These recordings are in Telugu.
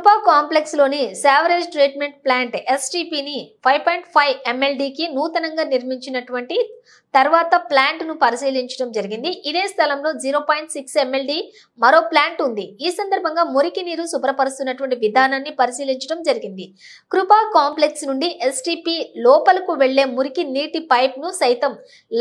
కృపా కాంప్లెక్స్ లోని సావరేజ్ ట్రీట్మెంట్ ప్లాంట్ ఎస్టీపీని 5.5 ఎంఎల్డీకి నూతనంగా నిర్మించినటువంటి తర్వాత ప్లాంట్ ను పరిశీలించడం జరిగింది. ఇదే స్థలంలో 0.6 ఎంఎల్డీ మరో ప్లాంట్ ఉంది. ఈ సందర్భంగా మురికి నీరు శుభ్రపరుస్తున్నటువంటి విధానాన్ని పరిశీలించడం జరిగింది. కృపా కాంప్లెక్స్ నుండి ఎస్టీపీ లోపలకు వెళ్లే మురికి నీటి పైప్ ను సైతం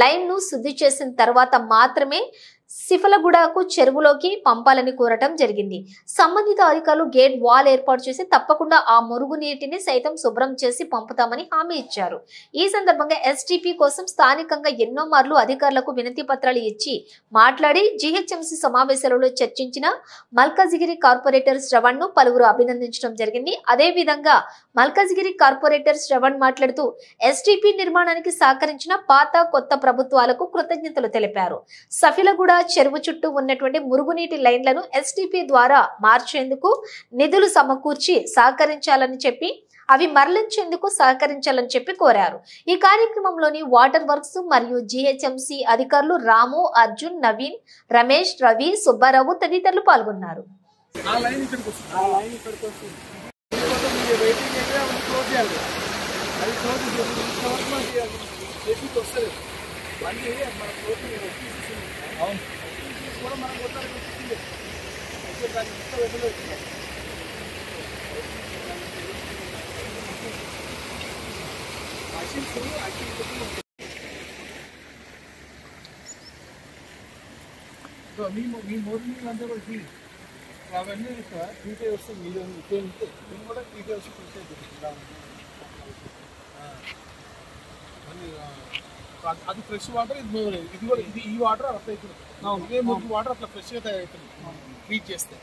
లైన్ ను శుద్ధి చేసిన తర్వాత మాత్రమే సిఫలగూడకు చెరువులోకి పంపాలని కోరటం జరిగింది. సంబంధిత అధికారులు గేట్ వాల్ ఏర్పాటు చేసి తప్పకుండా ఆ మురుగు నీటిని సైతం శుభ్రం చేసి పంపుతామని హామీ ఇచ్చారు. ఈ సందర్భంగా ఎస్టీపీ కోసం స్థానికంగా ఎన్నో మార్లు అధికారులకు వినతి పత్రాలు ఇచ్చి మాట్లాడి జీహెచ్ఎంసీ సమావేశాలలో చర్చించిన మల్కాజిగిరి కార్పొరేటర్ శ్రవణ్ ను పలువురు అభినందించడం జరిగింది. అదే విధంగా మల్కాజిగిరి కార్పొరేటర్ శ్రవణ్ మాట్లాడుతూ ఎస్టీపీ నిర్మాణానికి సహకరించిన పాత కొత్త ప్రభుత్వాలకు కృతజ్ఞతలు తెలిపారు. సఫిలగూడ చెరువు చుట్టూ ఉన్నటువంటి మురుగునీటి లైన్లను ఎస్టీపీ ద్వారా మార్చేందుకు నిధులు సమకూర్చి సహకరించాలని చెప్పి అవి మరలించేందుకు సహకరించాలని చెప్పి కోరారు. ఈ కార్యక్రమంలోని వాటర్ వర్క్స్ మరియు జీహెచ్ఎంసీ అధికారులు రాము, అర్జున్, నవీన్, రమేష్, రవి, సుబ్బారావు తదితరులు పాల్గొన్నారు. మీ మోదీ నీళ్ళంతా కూడా ఫీ అవన్నీ టీకే వస్తే మీరు మేము కూడా టీకే వచ్చి చూసేది అది ఫ్రెష్ వాటర్, ఇది కూడా ఈ వాటర్ అట్లా అవుతుంది. ఇదే మురికి వాటర్ అట్లా ఫ్రెష్గా తయారవుతుంది ట్రీట్ చేస్తే.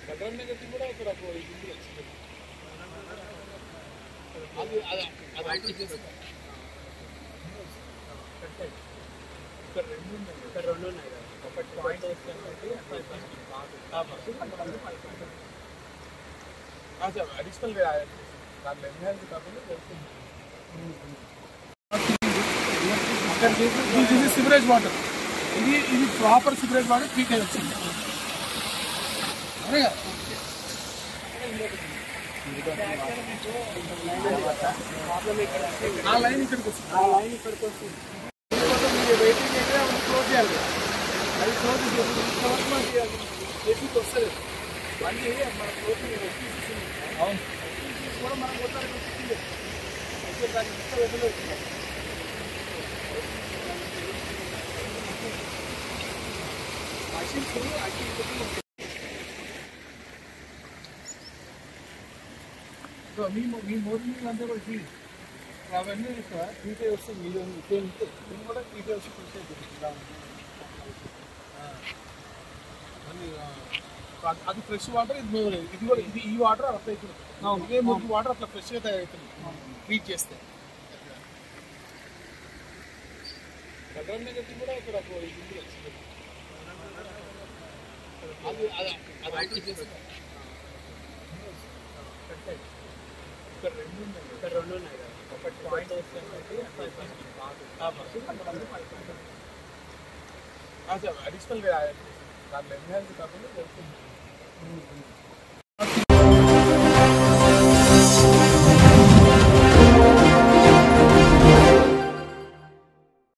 కట్రం నెగటివ్ కూడా ఇక్కడ అది యాక్టివ్ చేస్తే ఇక్కడ రెండు ఉన్నాయి కదా, ఒకటి పాయింట్ అడిషనల్ దాంట్లో ఎన్హాన్స్ కాకుండా ఇది సివరేజ్ వాటర్, ఇది ప్రాపర్ సివరేజ్ వాటర్ ట్రీట్ అయ్యి వచ్చింది. ఆ లైన్ ఇక్కడికి వస్తుంది. వెయిటింగ్ అయితే క్లోజ్ చేయాలి. అది క్లోజ్ చేసి వస్తుంది మళ్ళీ మన క్లోజ్ అవును కూడా మనం మొత్తానికి వచ్చింది. దాన్ని మొత్తం వెళ్ళలేదు. మీ మోదీ నీళ్ళంతా కూడా ఫీ అవన్నీ టీకే వస్తే మేము కూడా టీకే వచ్చి చూసేది అది ఫ్రెష్ వాటర్, ఇది కూడా ఈ వాటర్ అట్లా అవుతుంది. ఇదే మురికి వాటర్ అట్లా ఫ్రెష్గా తయారవుతుంది ట్రీట్ చేస్తే. కట్రం నెగటివ్ కూడా ఇక్కడ అది యాక్టివ్ చేస్తే ఇక్కడ రెండు ఉన్నాయి కదా, ఒకటి పాయింట్ అడిషనల్ దాంట్లో ఎన్హాన్స్ కాకుండా